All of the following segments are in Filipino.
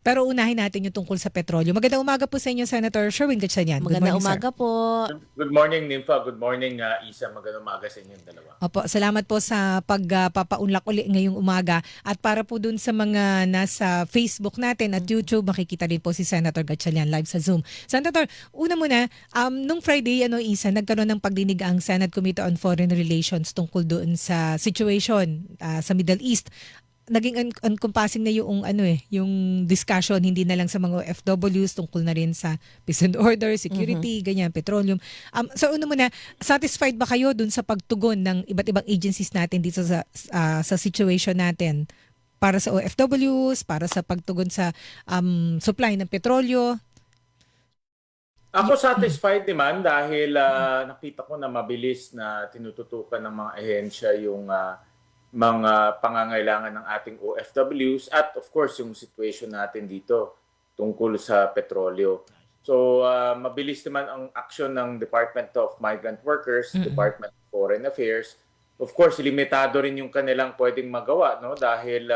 Pero unahin natin yung tungkol sa petrolyo. Magandang umaga po sa inyo, Senator Sherwin Gatchalian. Good Magandang morning, sir. umaga po. Good morning, Nympha. Good morning, Isa. Magandang umaga sa inyong dalawa. Opo, salamat po sa pagpapaunlak uli ngayong umaga. At para po dun sa mga nasa Facebook natin at YouTube, makikita din po si Senator Gatchalian live sa Zoom. Senator, una muna, nung Friday, Isa, nagkaroon ng pagdinig ang Senate Committee on Foreign Relations tungkol doon sa situation sa Middle East. Naging encompassing na yung yung discussion, hindi na lang sa mga OFWs, tungkol na rin sa peace and order, security, ganyan, petroleum. So una muna, satisfied ba kayo dun sa pagtugon ng iba't ibang agencies natin dito sa situation natin para sa OFWs, para sa pagtugon sa supply ng petrolyo? Ako satisfied naman dahil nakita ko na mabilis na tinututukan ng mga ahensya yung mga pangangailangan ng ating OFWs at of course yung situation natin dito tungkol sa petrolyo. So mabilis naman ang aksyon ng Department of Migrant Workers, Department of Foreign Affairs. Of course, limitado rin yung kanilang pwedeng magawa, no, dahil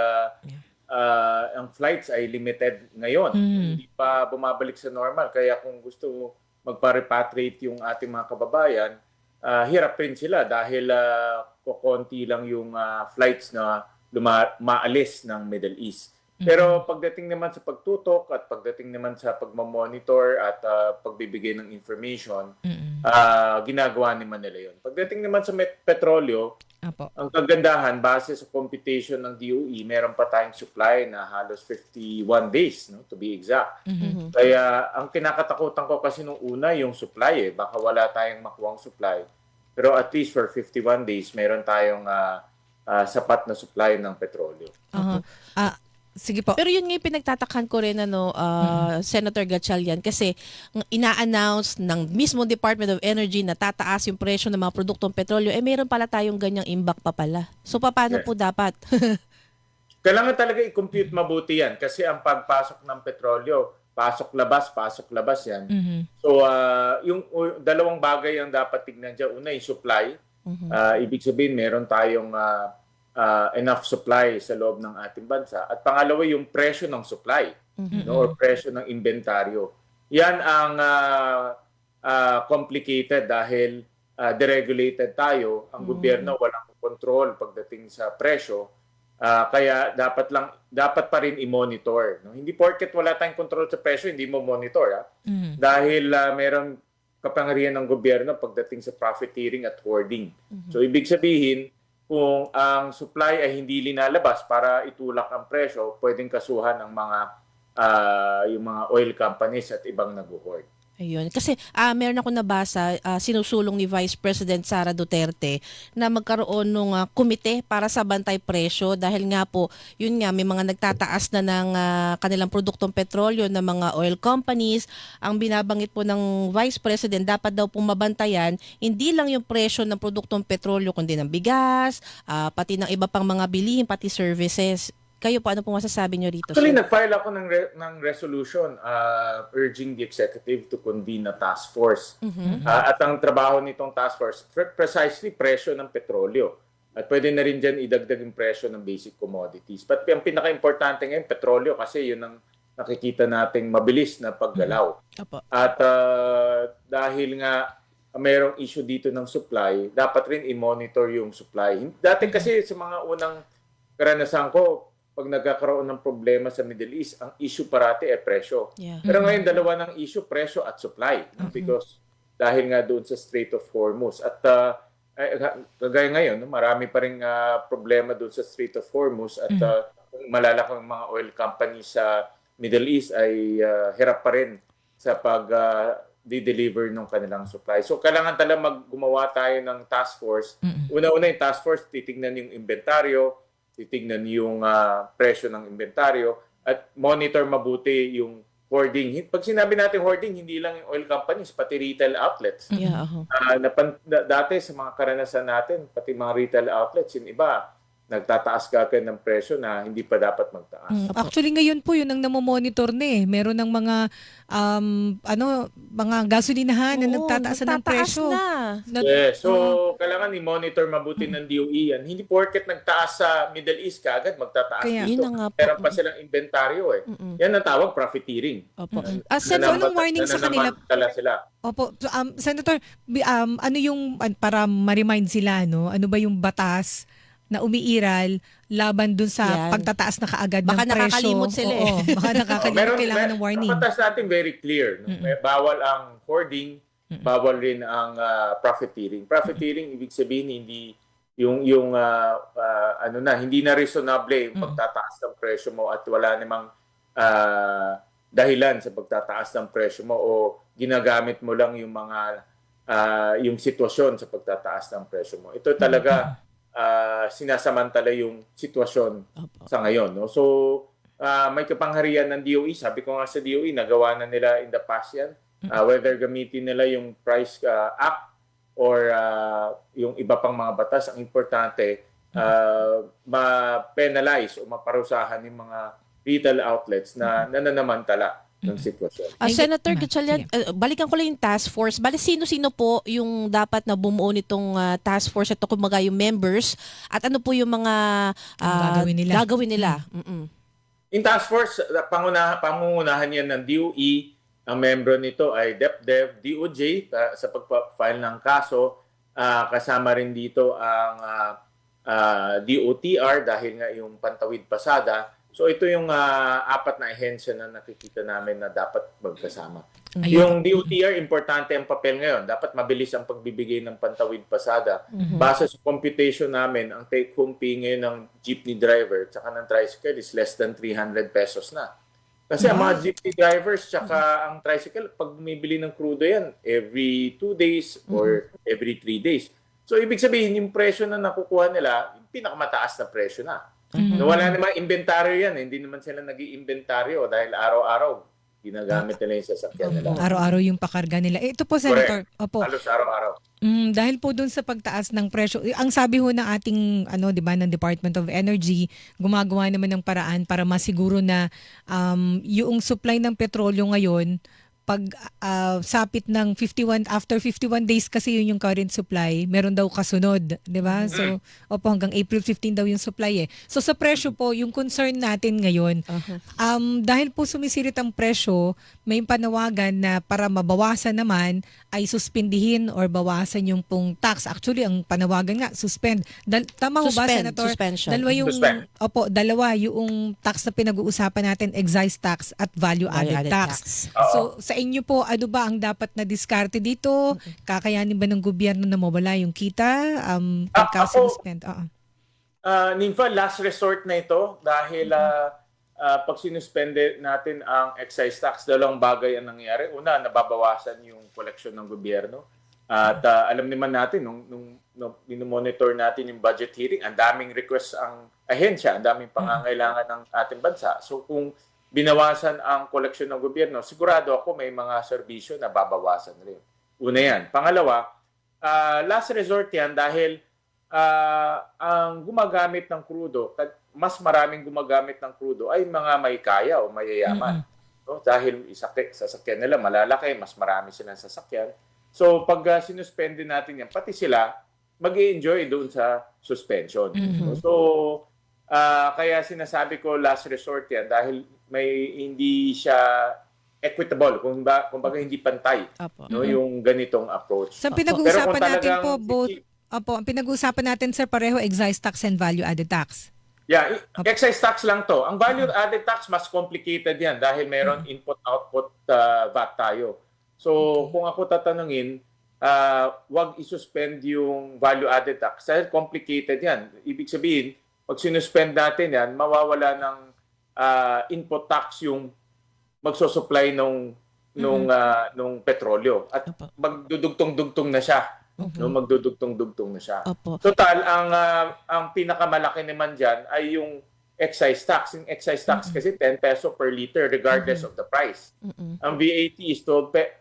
ang flights ay limited ngayon. Hindi pa bumabalik sa normal. Kaya kung gusto magpa-repatriate yung ating mga kababayan, hirap rin sila dahil kukonti lang yung flights na maalis ng Middle East. Pero pagdating naman sa pagtutok at pagdating naman sa pagmamonitor at pagbibigay ng information, ginagawa naman nila yun. Pagdating naman sa petrolyo, ang kagandahan, base sa computation ng DOE, meron pa tayong supply na halos 51 days, no, to be exact. Kaya ang kinakatakutan ko kasi nung una yung supply, baka wala tayong makuwang supply. Pero at least for 51 days, meron tayong sapat na supply ng petrolyo. Sige po. Pero yun nga yung pinagtatakan ko rin, Senator Gatchalian, kasi ina-announce ng mismo Department of Energy na tataas yung presyo ng mga produktong petrolyo, meron pala tayong ganyang imbak pa pala. So paano po dapat? Kailangan talaga i-compute mabuti yan kasi ang pagpasok ng petrolyo, pasok-labas yan. So yung dalawang bagay ang dapat tignan dyan. Una, yung supply. Ibig sabihin, meron tayong enough supply sa loob ng ating bansa. At pangalawa, yung presyo ng supply, no, or presyo ng inventaryo. Yan ang complicated dahil deregulated tayo. Ang gobyerno walang control pagdating sa presyo. Kaya dapat pa rin i-monitor. No? Hindi porket wala tayong control sa presyo, hindi mo monitor. Dahil merong kapangyarihan ng gobyerno pagdating sa profiteering at hoarding. So ibig sabihin, kung ang supply ay hindi linalabas para itulak ang presyo, pwedeng kasuhan ng yung mga oil companies at ibang nag-hoard. Ayun. Kasi meron ako nabasa, sinusulong ni Vice President Sara Duterte na magkaroon ng komite para sa bantay presyo dahil nga po, yun nga, may mga nagtataas na ng kanilang produktong petrolyo ng mga oil companies. Ang binabangit po ng Vice President, dapat daw pong mabantayan, hindi lang yung presyo ng produktong petrolyo, kundi ng bigas, pati ng iba pang mga bilihin, pati services. Kayo po, ano pong masasabi nyo rito? Actually, nag-file ako ng resolution urging the executive to convene a task force. At ang trabaho nitong task force, precisely presyo ng petrolyo. At pwede na rin dyan idagdag yung presyo ng basic commodities. But ang pinaka-importante ngayon, petrolyo, kasi yun ang nakikita nating mabilis na paggalaw. At dahil nga mayroong issue dito ng supply, dapat rin i-monitor yung supply. Dati kasi sa mga unang karanasan ko, pag nagkakaroon ng problema sa Middle East, ang issue parati ay presyo. Pero ngayon, dalawa ng issue, presyo at supply. Because dahil nga doon sa Strait of Hormuz. At kagaya ngayon, marami pa rin problema doon sa Strait of Hormuz. At malalakang mga oil companies sa Middle East ay hirap pa rin sa pag-deliver ng kanilang supply. So kailangan talaga gumawa tayo ng task force. Una-una yung task force, titignan yung inventaryo, titignan yung presyo ng inventaryo at monitor mabuti yung hoarding. Pag sinabi natin hoarding, hindi lang yung oil companies, pati retail outlets. Dati sa mga karanasan natin, pati mga retail outlets, yung iba, nagtataas ka agad ng presyo na hindi pa dapat magtaas. Actually ngayon po yun ang namomonitor na eh. Meron ng mga mga gasolinahan na Oo, nagtataas ng presyo. na. Yes. So, kailangan i-monitor mabuti ng DOE yan. Hindi porket nagtaas sa Middle East ka agad magtataas Kaya, dito. yun na nga po. Meron pa silang inventaryo eh. Yan ang tawag profiteering. Opo. So, anong warning sa kanila? Nananamantala sila. Opo, so, Senator, ano yung para ma-remind sila ano ba yung batas na umiiral laban dun sa Yan. pagtataas na kaagad Baka ng presyo. nakakalimot sila eh. Oo, baka nakakalimot, kailangan ng warning. Ang batas natin very clear. No? Bawal ang hoarding, bawal rin ang profiteering. Profiteering ibig sabihin hindi hindi na reasonable yung pagtataas ng presyo mo at wala namang dahilan sa pagtataas ng presyo mo o ginagamit mo lang yung yung sitwasyon sa pagtataas ng presyo mo. Ito talaga sinasamantala yung sitwasyon sa ngayon. No? So, may kapangyarihan ng DOE. Sabi ko nga sa DOE, nagawa na nila in the past yan. Whether gamitin nila yung Price Act or yung iba pang mga batas, ang importante, ma-penalize o maparusahan yung mga retail outlets na nananamantala ng sitwasyon. Senator Gatchalian, balikan ko lang yung task force. Bali, sino-sino po yung dapat na bumuo nitong task force? Ito kumbaga yung members at ano po yung mga gagawin nila? In task force, pangungunahan yan ng DOE. Ang membro nito ay DepDev, DOJ sa pag-file ng kaso. Kasama rin dito ang DOTR dahil nga yung Pantawid Pasada. So ito yung apat na ahensya na nakikita namin na dapat magkasama. Yung DOTR, importante ang papel ngayon. Dapat mabilis ang pagbibigay ng Pantawid Pasada. Base sa computation namin, ang take-home pay ngayon ng jeepney driver at ng tricycle is less than 300 pesos na. Kasi ang mga jeepney drivers tsaka ang tricycle, pag bumibili ng crudo yan, every 2 days or every 3 days. So ibig sabihin, yung presyo na nakukuha nila, yung pinakamataas na presyo na. No, wala namang inventaryo yan. Hindi naman sila nag-i-inventaryo dahil araw-araw ginagamit nila yung sasakyan nila. Araw-araw yung pakarga nila. Ito po, Senator. Opo. Halos araw-araw. Dahil po dun sa pagtaas ng presyo, ang sabi ho ng ating ng Department of Energy, gumagawa naman ng paraan para masiguro na yung supply ng petrolyo ngayon pag sapit ng after 51 days kasi yun yung current supply, meron daw kasunod, 'di ba? So, hanggang April 15 daw yung supply eh. So sa presyo po, yung concern natin ngayon, dahil po sumisirit ang presyo, may panawagan na para mabawasan naman ay suspindihin or bawasan yung pong tax. Actually, ang panawagan nga suspend. Tama ho ba, Senator? Suspension. Dalawa yung tax na pinag-uusapan natin, excise tax at value-added tax. So sa inyo po, ano ba ang dapat na diskarte dito? Kakayanin ba ng gobyerno na mawala yung kita? Pagka-suspend? Ninfa, last resort na ito dahil pag sinuspende natin ang excise tax, dalawang bagay ang nangyayari. Una, nababawasan yung koleksyon ng gobyerno. At alam naman natin, nung monitor natin yung budget hearing, ang daming request ang ahensya, ang daming pangangailangan ng ating bansa. So kung binawasan ang koleksyon ng gobyerno, sigurado ako may mga serbisyo na babawasan rin. Una yan. Pangalawa, last resort yan dahil ang gumagamit ng crudo, mas maraming gumagamit ng crudo ay mga may kaya o mayayaman. No? Dahil sasakyan nila malalaki, mas marami silang sasakyan. So pag sinuspende natin yan, pati sila mag-i-enjoy doon sa suspension. So kaya sinasabi ko last resort yan dahil may hindi siya equitable, kumbaga hindi pantay yung ganitong approach. So pinag-uusapan natin po ang pinag-uusapan natin sir pareho excise tax and value-added tax. Yeah, excise tax lang to. Ang value-added tax mas complicated yan dahil mayroon input-output VAT tayo. So kung ako tatanungin, wag isuspend yung value-added tax dahil complicated yan. Ibig sabihin, pag sinuspend natin yan, mawawala ng input tax yung magsusupply nung petrolyo at magdudugtong-dugtong na siya. No, magdudugtong-dugtong na siya. Total, ang pinakamalaki naman diyan ay yung excise tax. Yung excise tax kasi 10 peso per liter regardless of the price. Ang VAT is 12%,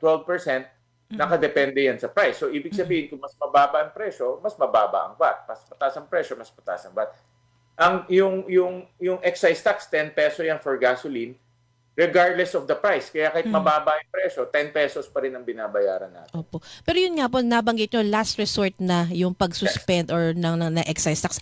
nakadepende yan sa price. So ibig sabihin kung mas mababa ang presyo, mas mababa ang VAT. Mas mataas ang presyo, mas mataas ang VAT. yung excise tax 10 peso yan for gasoline regardless of the price. Kaya kahit mababa yung presyo, 10 pesos pa rin ang binabayaran natin. Opo. Pero yun nga po, nabanggit nyo, last resort na yung pag-suspend or ng excise tax.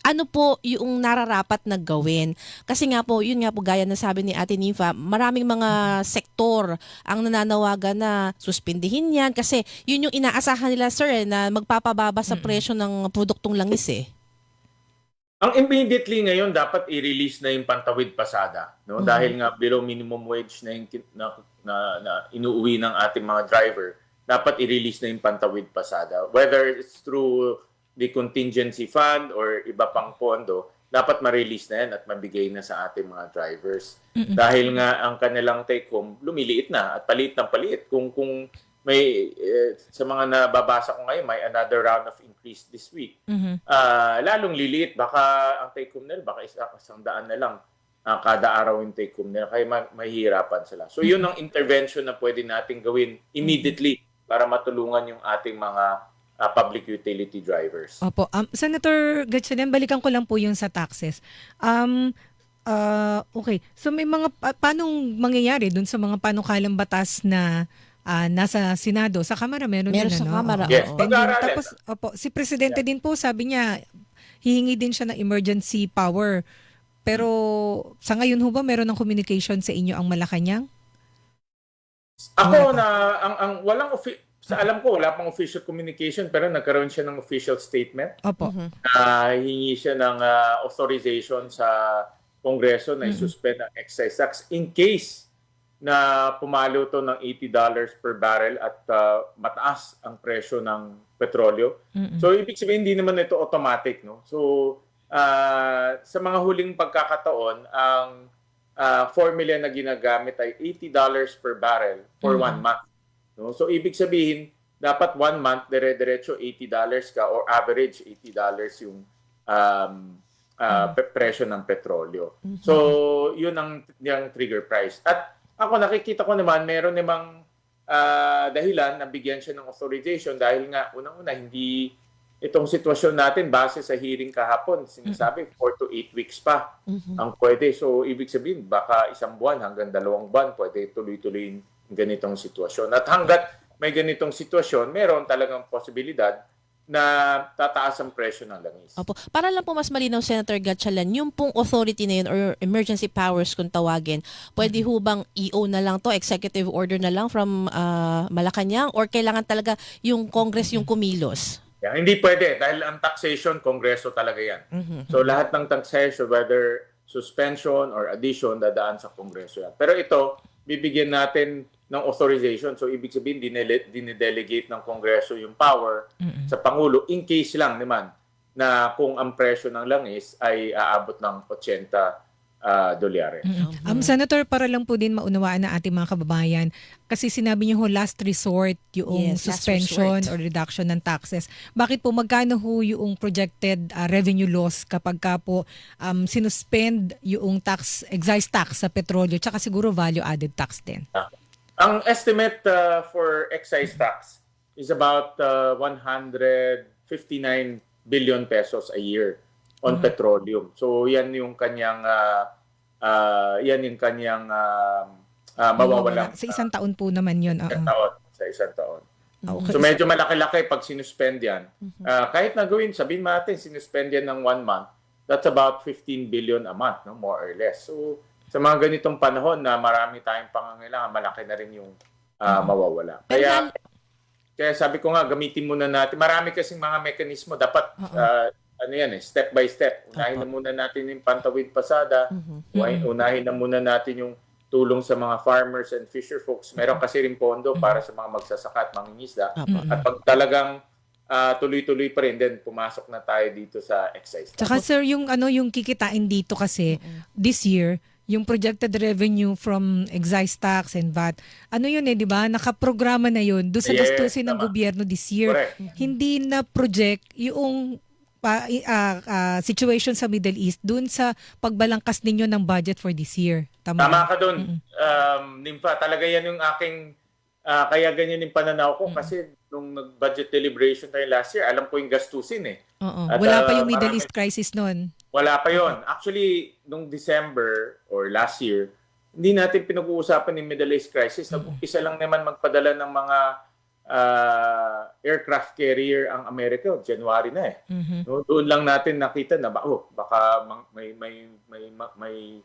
Ano po yung nararapat na gawin? Kasi nga po, yun nga po, gaya na sabi ni Ate Nympha, maraming mga sektor ang nananawagan na suspindihin yan. Kasi yun yung inaasahan nila, sir, na magpapababa sa presyo ng produktong langis eh. Ang immediately ngayon dapat i-release na yung pantawid pasada, no? Dahil nga below minimum wage na yung na inuuwi ng ating mga driver, dapat i-release na yung pantawid pasada. Whether it's through the contingency fund or iba pang pondo, dapat ma-release na yan at mabigay na sa ating mga drivers. Dahil nga ang kanilang take home lumiliit na at palit ng palit. Kung may sa mga nababasa ko ngayon, may another round of increase this week. Lalong liliit, baka ang take home nila, baka 100 na lang kada araw yung take home nila. Kaya mahihirapan sila. So yun ang intervention na pwede natin gawin immediately para matulungan yung ating mga public utility drivers. Opo. Senator Gatchalian, balikan ko lang po yung sa taxes. Okay. So may mga paano mangyayari dun sa mga panukalang batas na nasa Senado, sa Kamara meron din, Sa ano? Kamara, Yes. oo. Pag-aaralan. Tapos si Presidente din po, sabi niya hihingi din siya ng emergency power. Pero sa ngayon ho ba meron ng communication sa inyo ang Malacanang? Ako ang walang sa alam ko wala pang official communication pero nagkaroon siya ng official statement. Opo. Hingi siya ng authorization sa Kongreso na i-suspend ang excise tax in case na pumalo to ng $80 per barrel at mataas ang presyo ng petrolyo. So ibig sabihin hindi naman ito automatic, no? So sa mga huling pagkakataon ang formula na ginagamit ay $80 per barrel for 1 month. No? So ibig sabihin dapat 1 month dire-diretso $80 ka or average $80 yung presyo ng petrolyo. So yun ang yung trigger price. At ako nakikita ko naman meron namang dahilan na bigyan siya ng authorization dahil nga unang-una hindi itong sitwasyon natin base sa hearing kahapon sinasabi 4 to 8 weeks pa ang pwede. So ibig sabihin baka 1 buwan hanggang 2 buwan pwede tuloy-tuloy ganitong sitwasyon. At hanggat may ganitong sitwasyon, meron talagang posibilidad na tataas ang presyo ng langis. Opo. Para lang po mas malinaw, Senator Gatchalian, yung pong authority na yun or emergency powers kung tawagin, pwede ho bang EO na lang to, executive order na lang from Malacanang or kailangan talaga yung Congress yung kumilos? Yeah, hindi pwede dahil ang taxation, Kongreso talaga yan. So lahat ng taxation, whether suspension or addition, dadaan sa Kongreso yan. Pero ito, bibigyan natin ng authorization. So, ibig sabihin, dinedelegate ng Kongreso yung power sa Pangulo in case lang naman na kung ang presyo ng langis ay aabot ng $80. Senator, para lang po din maunawaan na ating mga kababayan, kasi sinabi niyo ho last resort yung Yes, last suspension resort. or reduction ng taxes. Bakit po magkano ho yung projected revenue loss kapag ka po sinuspend yung excise tax sa petrolyo tsaka siguro value added tax din? Ang estimate for excise tax is about 159 billion pesos a year on petroleum. So yan yung kanyang mawawalang Sa isang taon po naman yun. sa isang taon. Okay. So medyo malaki-laki pag sinuspend yan. Kahit na gawin, sabihin natin sinuspend yan ng 1 month, that's about 15 billion a month, no, more or less. So sa mga ganitong panahon na marami tayong pangangailangan, malaki na rin yung mawawala. Kaya sabi ko nga, gamitin muna natin. Marami kasing mga mekanismo. Dapat, step by step. Unahin na muna natin yung pantawid pasada. Unahin na muna natin yung tulong sa mga farmers and fisher folks. Meron kasi rin pondo para sa mga magsasaka at mangingisda. At pag talagang tuloy-tuloy pa rin, then pumasok na tayo dito sa excise tax. Tsaka sir, yung kikitain dito kasi this year, yung projected revenue from excise tax and VAT, di ba? Nakaprograma na yun doon sa gastusin ng gobyerno this year. Correct. Hindi na project yung situation sa Middle East doon sa pagbalangkas ninyo ng budget for this year. Tama ka doon. Nympha, talaga yan yung aking, kaya ganyan yung pananaw ko kasi nung nag-budget deliberation tayo last year, alam ko yung gastusin eh. Oo. At, Wala pa yung Middle East crisis noon. Wala pa yon. Actually, nung December or last year, hindi natin pinag-uusapan yung Middle East crisis. Nag-umpisa lang naman magpadala ng mga aircraft carrier ang Amerika. January na eh. No, doon lang natin nakita na baka may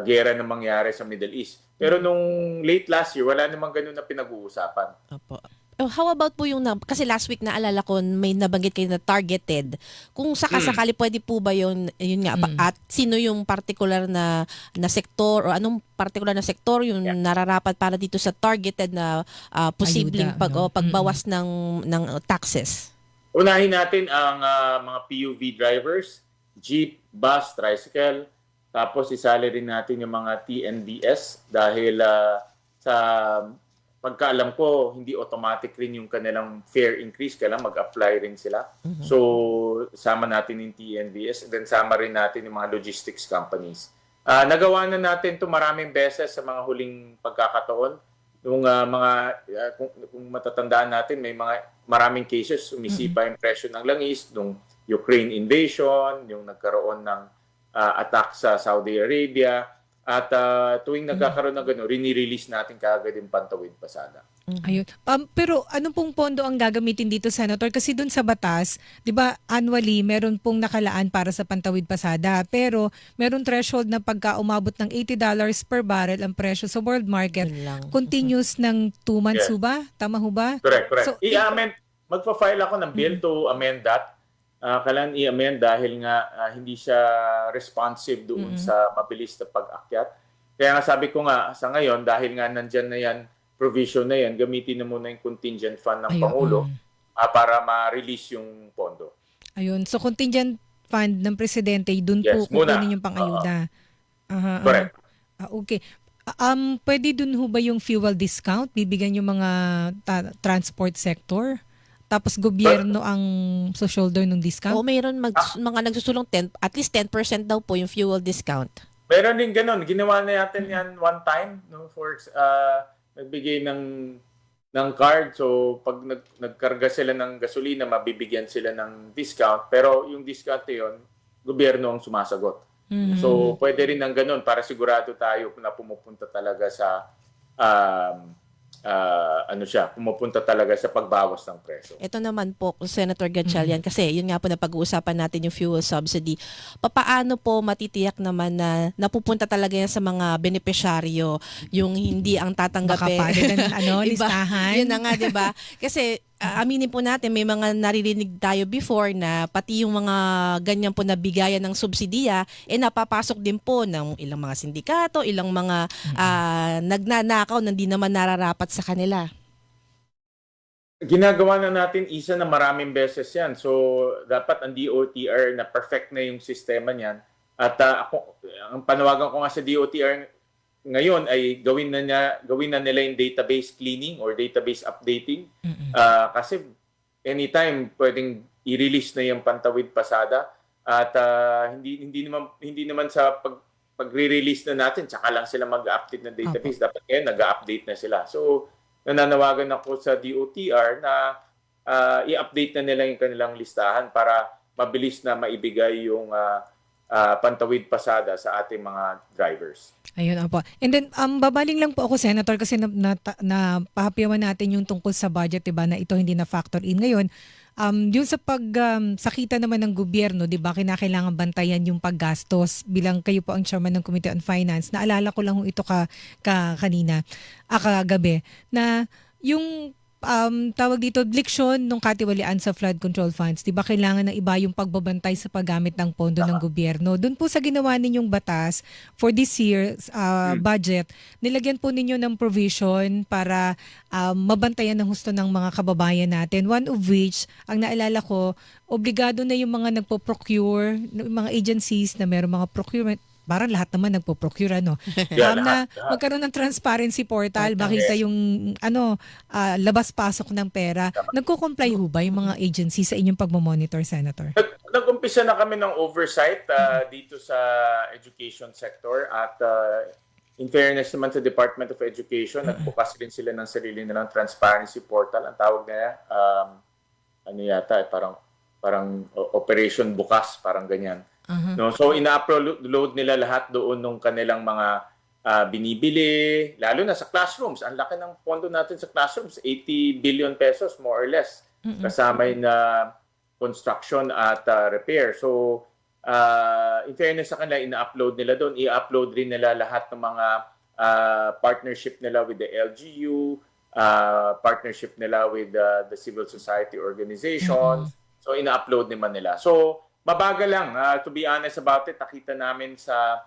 gera na mangyari sa Middle East. Pero nung late last year, wala namang ganun na pinag-uusapan. Opo. Oh, how about po yung, kasi last week naalala ko may nabanggit kayo na targeted. Kung sakasakali pwede po ba yun nga, at sino yung particular na sektor o anong particular na sektor yung nararapat para dito sa targeted na posibleng Ayuda, pagbawas ng taxes? Unahin natin ang mga PUV drivers, jeep, bus, tricycle. Tapos isali rin natin yung mga TNBS dahil sa pagkaalam ko, hindi automatic rin yung kanilang fare increase. Kailangan mag-apply rin sila. So, sama natin yung TNBS and then sama rin natin yung mga logistics companies. Nagawa na natin ito maraming beses sa mga huling pagkakataon. Yung kung matatandaan natin, may maraming cases sumisipa yung presyo ng langis, nung Ukraine invasion, yung nagkaroon ng attack sa Saudi Arabia. At tuwing nagkakaroon ng gano'n, rini-release natin kaagad yung Pantawid Pasada. Ayun. Pero ano pong pondo ang gagamitin dito, Senator? Kasi dun sa batas, di ba, annually, meron pong nakalaan para sa Pantawid Pasada. Pero meron threshold na pagka umabot ng $80 per barrel ang presyo sa world market, Yun lang. continuous ng 2 months ho ba? Tama ho ba? Correct. So, Magpa-file ako ng bill to amend that. Kailangan i-amend dahil nga hindi siya responsive doon sa mabilis na pag-akyat. Kaya nga sabi ko nga sa ngayon, dahil nga nandyan na yan, provision na yan, gamitin na muna yung contingent fund ng Pangulo para ma-release yung pondo. Ayun. So, contingent fund ng Presidente, dun Yes, po kukunin yung pang-ayuda. Correct. Okay. Pwede dun ho ba yung fuel discount? Bibigyan yung mga transport sector? Tapos gobyerno ang shoulder ng discount? O mayroon mga nagsusulong at least 10% daw po yung fuel discount. Meron din ganun. Ginawa na natin yan one time. No, for nagbigay ng card. So, pag nagkarga sila ng gasolina, mabibigyan sila ng discount. Pero yung discount na yun, gobyerno ang sumasagot. So, pwede rin ng ganun para sigurado tayo na pumupunta talaga sa pumupunta talaga sa pagbawas ng presyo. Ito naman po, Senator Gatchalian, kasi yun nga po na pag-uusapan natin yung fuel subsidy. Papaano po matitiyak naman na napupunta talaga yan sa mga benepisyaryo, yung hindi ang tatanggapin? Baka pala listahan. Yun na nga, di ba? Kasi aminin po natin, may mga naririnig tayo before na pati yung mga ganyan po na bigayan ng subsidiya, napapasok din po ng ilang mga sindikato, ilang mga nagnanakaw na hindi naman nararapat sa kanila. Ginagawa na natin isa na maraming beses yan. So, dapat ang DOTR na perfect na yung sistema niyan. At ang panawagan ko nga sa DOTR ngayon ay gawin na nila yung database cleaning or database updating. Kasi anytime pwedeng i-release na yung Pantawid Pasada at hindi naman sa pagre-release na natin tsaka lang sila mag-update ng database. Dapat ngayon nag-update na sila. So nananawagan ako sa DOTR na i-update na nila yung kanilang listahan para mabilis na maibigay yung Pantawid Pasada sa ating mga drivers. Ayun po. And then, babaling lang po ako, Senator, kasi napahapyawan natin yung tungkol sa budget, diba, na ito hindi na factor in ngayon. Yung sa sakita naman ng gobyerno, diba, kinakailangan bantayan yung paggastos bilang kayo po ang chairman ng Committee on Finance. Naalala ko lang ito kagabi, na yung tawag dito, leksyon ng katiwalian sa flood control funds. Di ba kailangan ng iba yung pagbabantay sa paggamit ng pondo ng gobyerno? Doon po sa ginawa ninyong batas for this year's budget, nilagyan po ninyo ng provision para mabantayan ng husto ng mga kababayan natin. One of which, ang naalala ko, obligado na yung mga nagpo-procure, mga agencies na meron mga procurement, parang lahat naman nagpo-procure na magkaroon ng transparency portal, makita yung labas-pasok ng pera. Nagko-comply ho ba yung mga agency sa inyong pagmo-monitor, Senator? Nag-umpisa na kami ng oversight dito sa education sector at in fairness naman sa Department of Education, nagbukas rin sila ng sarili nilang transparency portal. Ang tawag na parang Operation Bukas, parang ganyan. Aha. No? So ina-upload nila lahat doon ng kanilang mga binibili, lalo na sa classrooms. Ang laki ng pondo natin sa classrooms, 80 billion pesos more or less. Mm-mm. Kasama na construction at repair. So in fairness sa kanila, ina-upload nila doon. I-upload rin nila lahat ng mga partnership nila with the LGU, partnership nila with the civil society organizations. So ina-upload naman nila. So mabagal lang. To be honest about it, nakita namin sa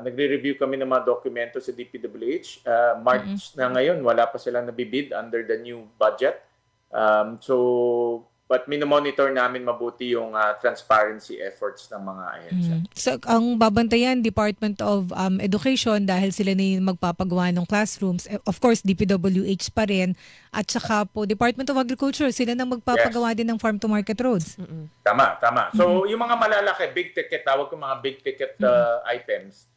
nagre-review kami ng mga dokumento sa DPWH. March na ngayon, wala pa silang nabibid under the new budget. But minomonitor namin mabuti yung transparency efforts ng mga ahensya. So, ang babantayan, Department of Education, dahil sila na yung magpapagawa ng classrooms. Of course, DPWH pa rin. At saka po, Department of Agriculture, sila na magpapagawa din ng farm-to-market roads. Tama. So, yung mga malalaki, big ticket, tawag ko mga big ticket items,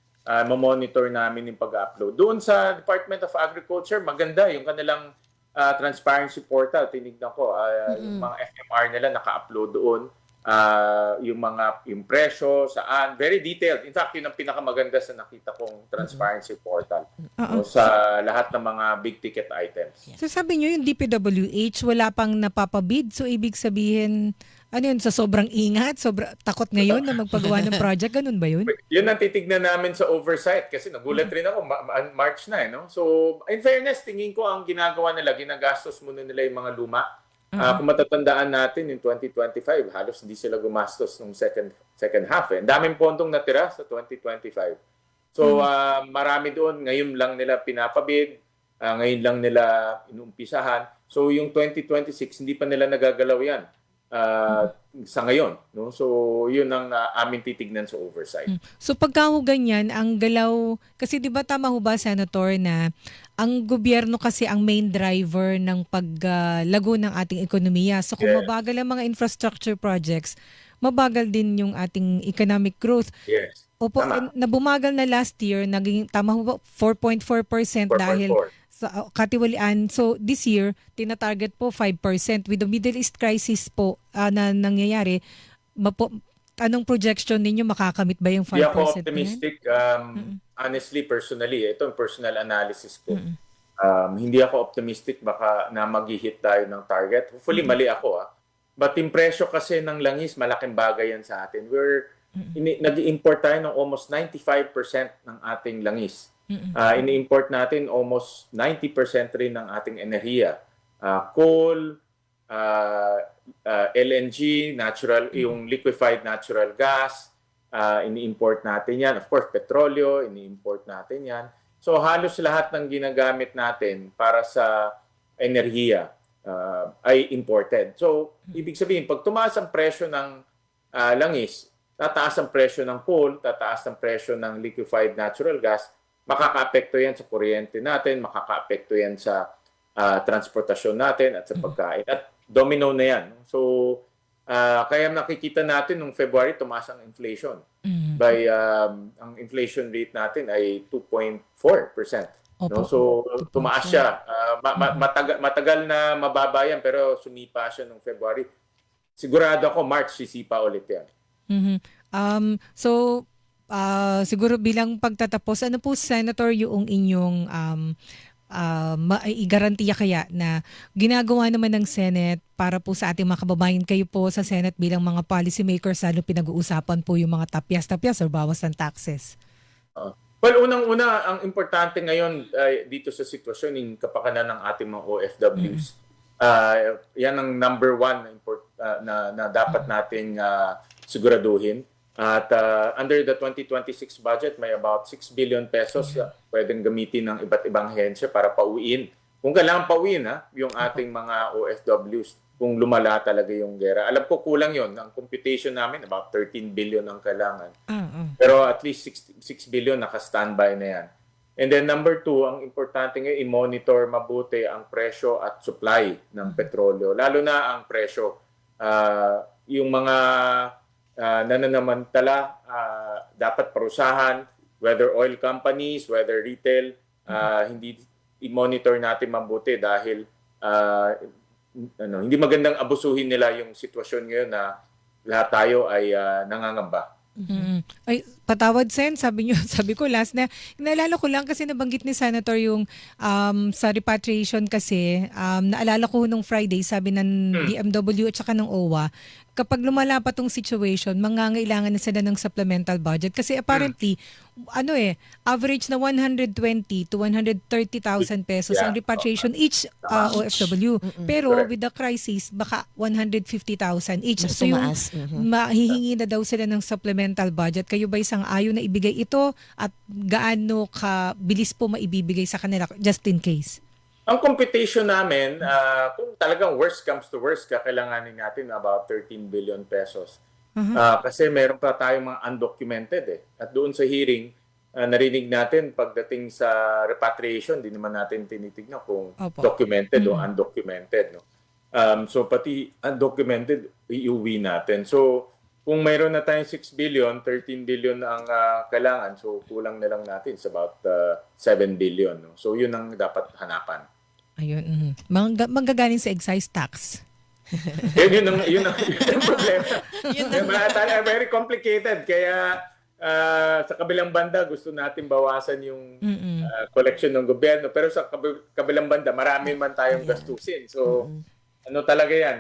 mamonitor namin yung pag-upload. Doon sa Department of Agriculture, maganda yung kanilang transparency portal. Tinignan ko, yung mga FMR nila naka-upload doon. Yung presyo, saan, very detailed. In fact, yun ang pinakamaganda sa nakita kong transparency portal. So, sa lahat ng mga big ticket items. So sabi nyo yung DPWH wala pang napapabid. So ibig sabihin, ano yun, sa sobrang ingat, takot ngayon na magpagawa ng project, ganun ba yun? Yun ang titignan namin sa oversight kasi nagulat rin ako, March na no? So, in fairness, tingin ko ang ginagawa nila, ginagastos muna nila yung mga luma. Kung matatandaan natin, in 2025, halos hindi sila gumastos nung second half. Ang daming pondong natira sa 2025. So, marami doon. Ngayon lang nila pinapabid. Ngayon lang nila inumpisahan. So, yung 2026, hindi pa nila nagagalaw yan sa ngayon. No? So, yun ang aming titignan sa oversight. So pagka ho ganyan, ang galaw, kasi di ba tama ho ba, Senator, na ang gobyerno kasi ang main driver ng paglago ng ating ekonomiya. So kung Yes. mabagal ang mga infrastructure projects, mabagal din yung ating economic growth. Yes. Opo, Tama. na bumagal na last year, naging tama ho ba, 4.4% dahil 4.4. sa katiwalian. So this year, tinatarget po 5%. With the Middle East crisis po na nangyayari, anong projection ninyo, makakamit ba yung 5% Hindi ako na yan? optimistic. Honestly, personally, ito ang personal analysis ko. Hindi ako optimistic baka na mag-hit tayo ng target. Hopefully, mali ako. But yung presyo kasi ng langis, malaking bagay yan sa atin. Nag-import tayo ng almost 95% ng ating langis. Ini-import natin almost 90% rin ng ating enerhiya. Coal, LNG, yung liquefied natural gas, ini-import natin yan. Of course, petrolyo, ini-import natin yan. So halos lahat ng ginagamit natin para sa enerhiya ay imported. So ibig sabihin, pag tumaas ang presyo ng langis, tataas ang presyo ng coal, tataas ang presyo ng liquefied natural gas, makaka-apekto yan sa kuryente natin, makaka-apekto yan sa transportasyon natin at sa pagkain. At domino na yan. So, kaya nakikita natin nung February, tumaas ang inflation. Ang inflation rate natin ay 2.4%. No? So, tumaas siya. Matagal na mababa yan, pero sumipa siya nung February. Sigurado ako, March, sisipa ulit yan. So, siguro bilang pagtatapos, ano po, Senator, yung inyong i-garantiya kaya na ginagawa naman ng Senate para po sa ating mga kababayan, kayo po sa Senate bilang mga policy makers, lalo pinag-uusapan po yung mga tapyas-tapyas or bawas ng taxes? Well, unang-una, ang importante ngayon dito sa sitwasyon ng kapakanan ng ating mga OFWs. Yan ang number one na dapat nating siguraduhin. At under the 2026 budget, may about 6 billion pesos pwedeng gamitin ng iba't ibang ahensya para pauwiin. Kung kailangan pauwiin, yung ating mga OFWs, kung lumala talaga yung gera. Alam ko kulang yon. Ang computation namin, about 13 billion ang kailangan. Pero at least 6 billion naka-standby na yan. And then number two, ang importante ngayon, i-monitor mabuti ang presyo at supply ng petrolyo. Lalo na ang presyo. Yung mga nananamantala, dapat parusahan, whether oil companies, whether retail, hindi i-monitor natin mabuti dahil hindi magandang abusuhin nila yung sitwasyon ngayon na lahat tayo ay nangangamba. Ay, patawad Sen, sabi niyo, sabi ko last na, naalala ko lang kasi nabanggit ni Senator yung sa repatriation kasi, naalala ko nung Friday, sabi ng DMW at saka ng OWA, kapag lumalapat tong situation, mangangailangan na sila ng supplemental budget kasi apparently, average na 120 to 130,000 pesos ang Yeah. repatriation each OFW. Pero Correct. with the crisis, baka 150,000 each. Mas So yung tumaas. mahihingi na daw sila ng supplemental budget. Kayo ba isang ayon na ibigay ito at gaano kabilis po maibibigay sa kanila just in case? Ang computation namin, kung talagang worst comes to worst, kakailanganin natin about 13 billion pesos. Kasi meron pa tayong mga undocumented eh. At doon sa hearing, narinig natin pagdating sa repatriation, di naman natin tinitignan kung Opo. documented o undocumented. No? So pati undocumented, iuwi natin. So kung mayroon na tayong 6 billion, 13 billion ang kailangan. So kulang na lang natin sa about 7 billion. No? So yun ang dapat hanapan. Ayun. Manggagaling sa excise tax. yun ang problema. Very complicated. Kaya sa kabilang banda, gusto natin bawasan yung collection ng gobyerno. Pero sa kabilang banda, marami man tayong gastusin. So, talaga yan?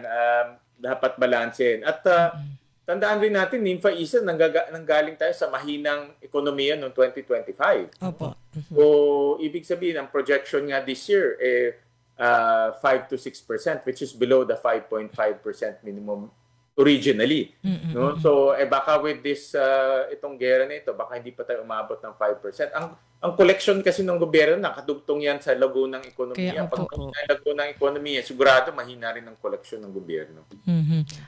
Dapat balansehin. At tandaan rin natin, NIMFA-ISA, nanggaling tayo sa mahinang ekonomiya noong 2025. Opo. So, ibig sabihin, ang projection nga this year, 5 to 6%, which is below the 5.5% minimum originally. No? So, baka with this, itong gera na ito, baka hindi pa tayo umabot ng 5%. Ang collection kasi ng gobyerno, nakadugtong yan sa lago ng ekonomiya. Kaya, Pag opo. mahina ang lago ng ekonomiya, sigurado mahina rin ang collection ng gobyerno.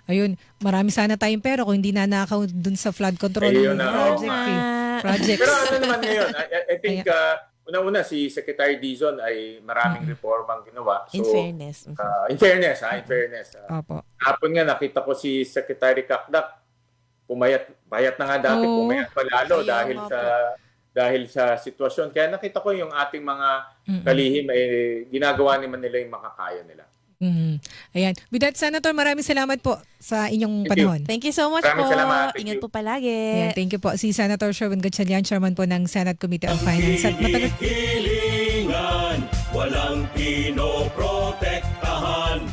Ayun, marami sana tayong pera kung hindi nanakaw dun sa flood control Ayun na, project. oo. Projects. Pero ano naman ngayon, I think, una-una, si Secretary Dizon ay maraming reformang ginawa. So, In fairness. in fairness. Opo. Hapon nga nakita ko si Secretary Kakdak, bayat na nga dati, Oo. pumayat pa lalo Ayaw dahil sa sitwasyon. Kaya nakita ko yung ating mga kalihim ginagawa naman nila yung makakaya nila. Ayan. With that, Senator, maraming salamat po sa inyong Thank you. panahon. Thank you so much Maraming po. salamat. Thank Ingat you. po palagi. Ayan, thank you po. Si Senator Sherwin Gatchalian, Chairman po ng Senate Committee on Finance. At matagal Hilingan, walang pinoprotektahan.